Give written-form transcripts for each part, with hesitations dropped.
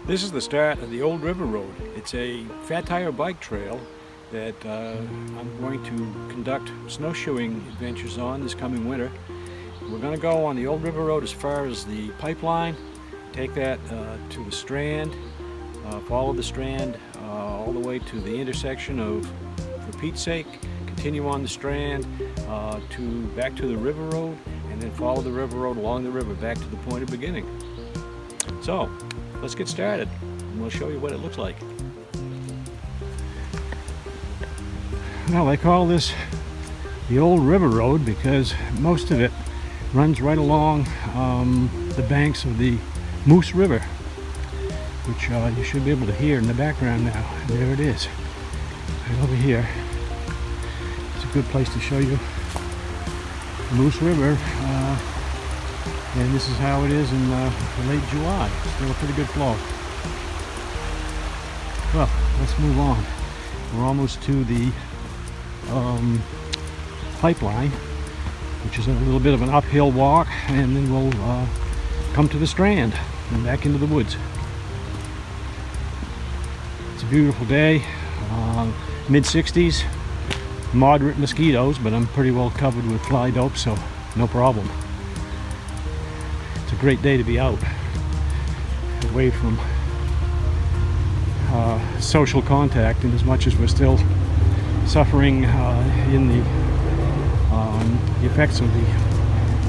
This is the start of the Old River Road. It's a fat tire bike trail that I'm going to conduct snowshoeing adventures on this coming winter. We're going to go on the Old River Road as far as the pipeline, take that to the Strand, follow the Strand all the way to the intersection of For Pete's Sake, continue on the Strand back to the River Road, and then follow the River Road along the river back to the point of beginning. So, let's get started, and we'll show you what it looks like. Well, they call this the Old River Road because most of it runs right along the banks of the Moose River, which you should be able to hear in the background now. And there it is, right over here. It's a good place to show you the Moose River. And this is how it is in late July. Still a pretty good flow. Well, let's move on. We're almost to the pipeline, which is a little bit of an uphill walk, and then we'll come to the Strand and back into the woods. It's a beautiful day, mid-60s, moderate mosquitoes, but I'm pretty well covered with fly dope, so no problem. It's a great day to be out, away from social contact, and as much as we're still suffering in the effects of the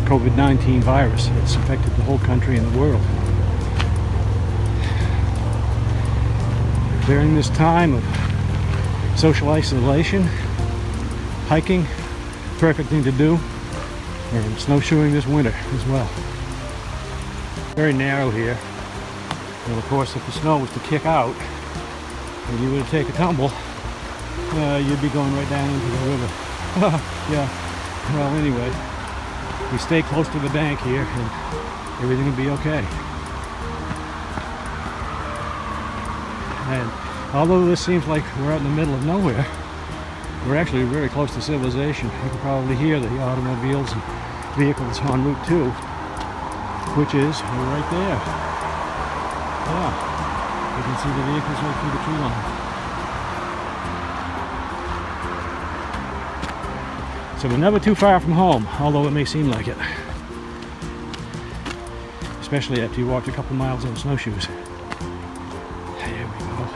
COVID-19 virus that's affected the whole country and the world. During this time of social isolation, hiking, perfect thing to do, and snowshoeing this winter as well. Very narrow here. Well, of course, if the snow was to kick out and you were to take a tumble, you'd be going right down into the river. Yeah, well, anyway, we stay close to the bank here and everything will be okay. And although this seems like we're out in the middle of nowhere, we're actually very close to civilization. You can probably hear the automobiles and vehicles on Route 2, which is right there. Yeah, you can see the vehicles right through the tree line. So we're never too far from home, although it may seem like it. Especially after you walked a couple miles on snowshoes. There we go.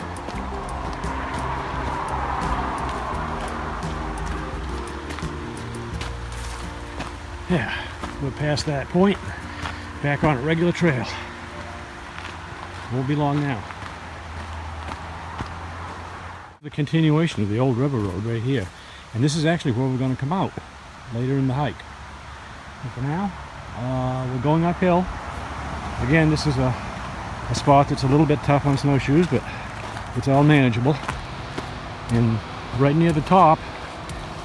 Yeah, we're past that point. Back on a regular trail. Won't be long now. The continuation of the Old River Road right here. And this is actually where we're going to come out later in the hike. But for now, we're going uphill. Again, this is a spot that's a little bit tough on snowshoes, but it's all manageable. And right near the top,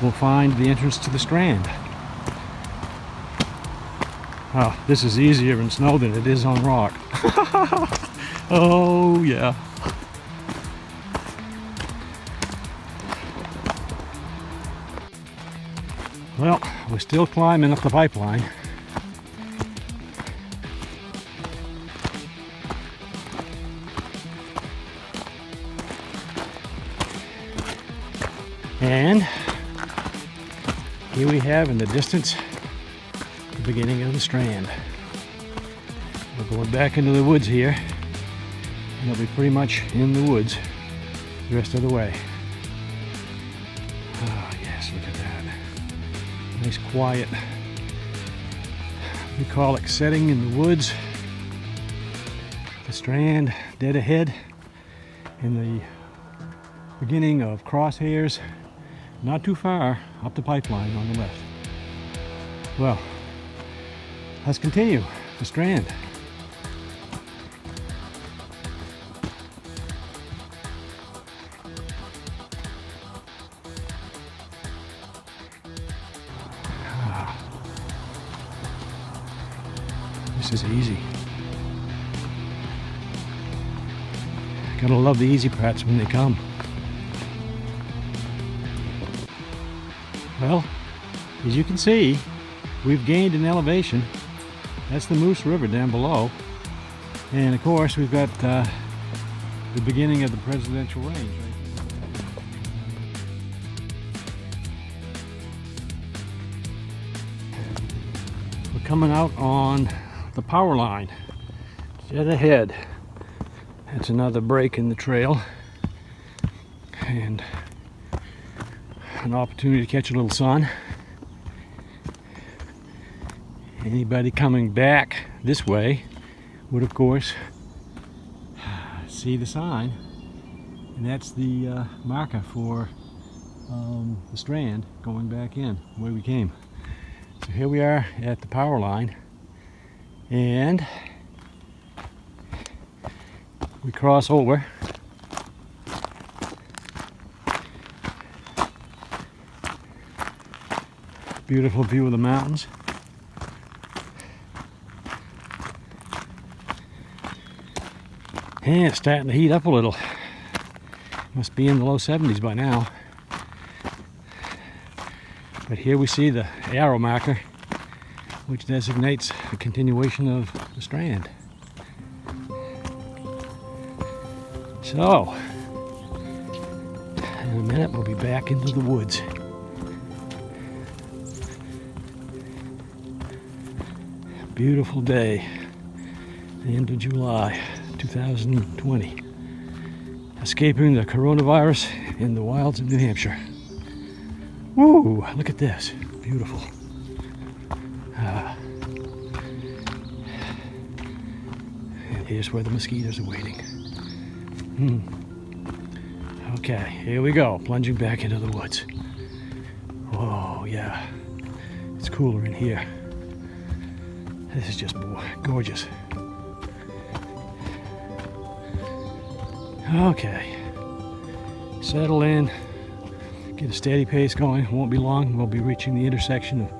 we'll find the entrance to the Strand. Oh, this is easier in snow than it is on rock. Oh, yeah. Well, we're still climbing up the pipeline. And here we have in the distance the beginning of the Strand. We're going back into the woods here, and we'll be pretty much in the woods the rest of the way. Ah, yes, look at that. Nice quiet, bucolic setting in the woods. The Strand dead ahead, and the beginning of Crosshairs not too far up the pipeline on the left. Well, let's continue the Strand. This is easy. Gotta love the easy parts when they come. Well, as you can see, we've gained an elevation. That's the Moose River down below. And of course, we've got the beginning of the presidential range, right? We're coming out on the power line. Dead ahead. That's another break in the trail. And an opportunity to catch a little sun. Anybody coming back this way would, of course, see the sign, and that's the marker for the Strand going back in where we came. So here we are at the power line, and we cross over. Beautiful view of the mountains. And it's starting to heat up a little. Must be in the low 70s by now. But here we see the arrow marker, which designates the continuation of the Strand. So, in a minute we'll be back into the woods. Beautiful day, the end of July 2020. Escaping the coronavirus in the wilds of New Hampshire. Woo! Look at this. Beautiful. And here's where the mosquitoes are waiting. Okay, here we go. Plunging back into the woods. Oh, yeah. It's cooler in here. This is just gorgeous. Okay. Settle in. Get a steady pace going. It won't be long. We'll be reaching the intersection of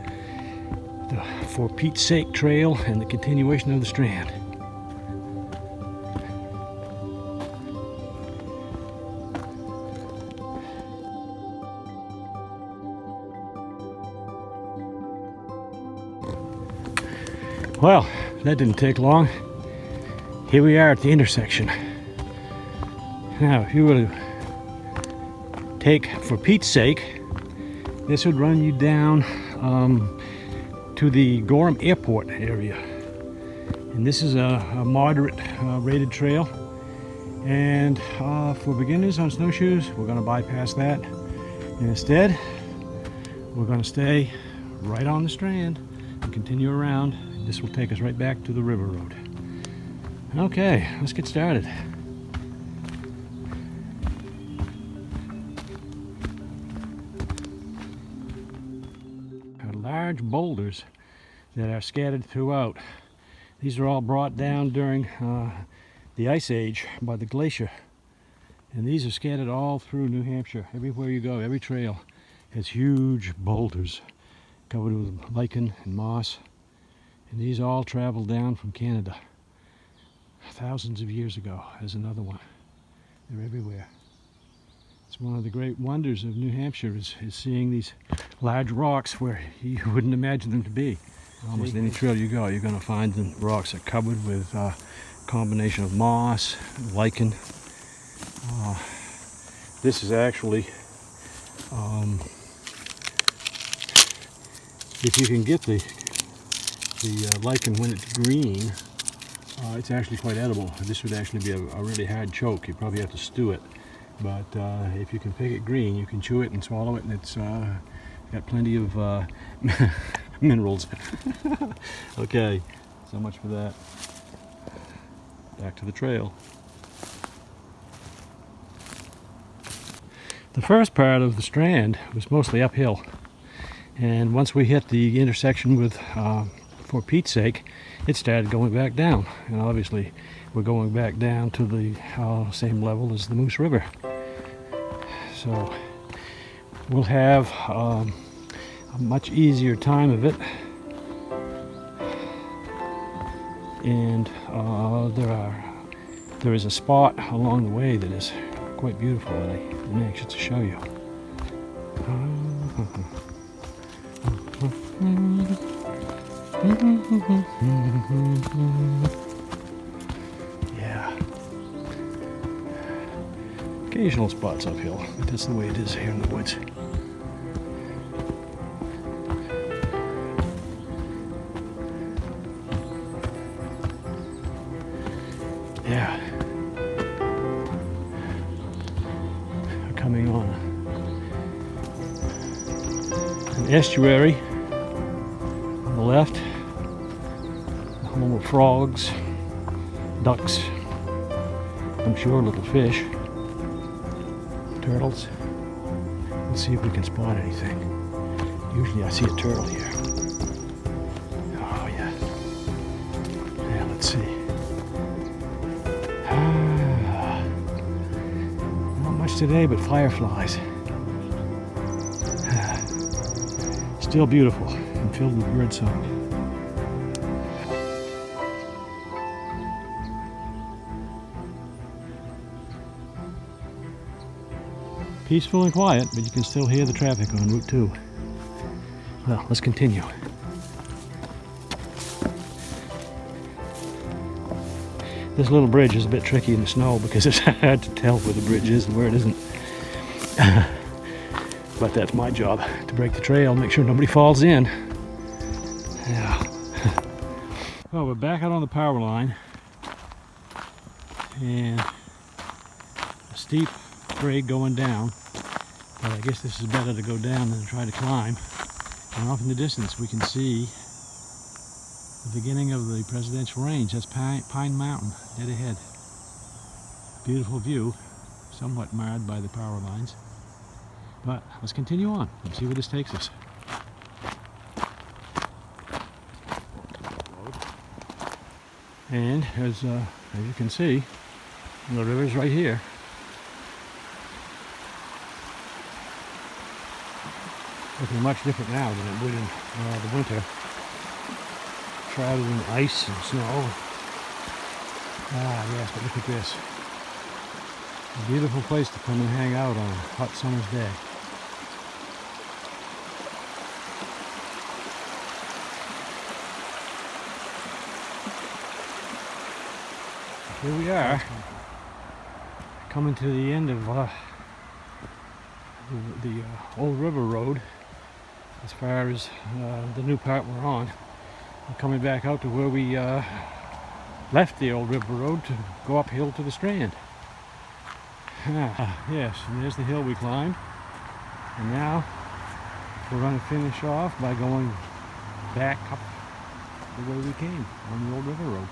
the For Pete's Sake Trail and the continuation of the Strand. Well, that didn't take long. Here we are at the intersection. Now, if you were to take For Pete's Sake, this would run you down to the Gorham Airport area. And this is a moderate rated trail. And for beginners on snowshoes, we're going to bypass that. And instead, we're going to stay right on the Strand and continue around. This will take us right back to the river road. Okay, let's get started. Large boulders that are scattered throughout. These are all brought down during the Ice Age by the glacier. And these are scattered all through New Hampshire. Everywhere you go, every trail has huge boulders covered with lichen and moss. And these all traveled down from Canada thousands of years ago. There's another one. They're everywhere. It's one of the great wonders of New Hampshire is seeing these large rocks where you wouldn't imagine them to be. Almost any trail you go, you're going to find the rocks are covered with a combination of moss, lichen. This is actually, if you can get the lichen when it's green, it's actually quite edible. This would actually be a really hard choke. You probably have to stew it. But if you can pick it green, you can chew it and swallow it, and it's got plenty of minerals. Okay, so much for that. Back to the trail. The first part of the Strand was mostly uphill. And once we hit the intersection with For Pete's Sake, it started going back down. And obviously, we're going back down to the same level as the Moose River. So we'll have a much easier time of it. And there is a spot along the way that is quite beautiful that I'm anxious to show you. Yeah. Occasional spots uphill, but that's the way it is here in the woods. Yeah. We're coming on an estuary on the left, the home of frogs, ducks, I'm sure little fish, turtles. Let's see if we can spot anything. Usually I see a turtle here. Oh yeah. Yeah, let's see. Not much today, but fireflies. Still beautiful and filled with birdsong. Peaceful and quiet, but you can still hear the traffic on Route 2. Well, let's continue. This little bridge is a bit tricky in the snow because it's hard to tell where the bridge is and where it isn't. But that's my job, to break the trail, make sure nobody falls in. Yeah. Well, we're back out on the power line, and a steep grade going down. But I guess this is better to go down than to try to climb. And off in the distance we can see the beginning of the presidential range. That's Pine Mountain, dead ahead. Beautiful view, somewhat marred by the power lines. But let's continue on and see where this takes us. And as you can see, the river's right here. Looking much different now than it would in the winter. Shrouded in ice and snow. Ah yes, but look at this. A beautiful place to come and hang out on a hot summer's day. Here we are, coming to the end of the old river road. As far as the new part we're on, we're coming back out to where we left the old river road to go uphill to the Strand. Yes, and there's the hill we climbed, and now we're going to finish off by going back up the way we came on the old river road.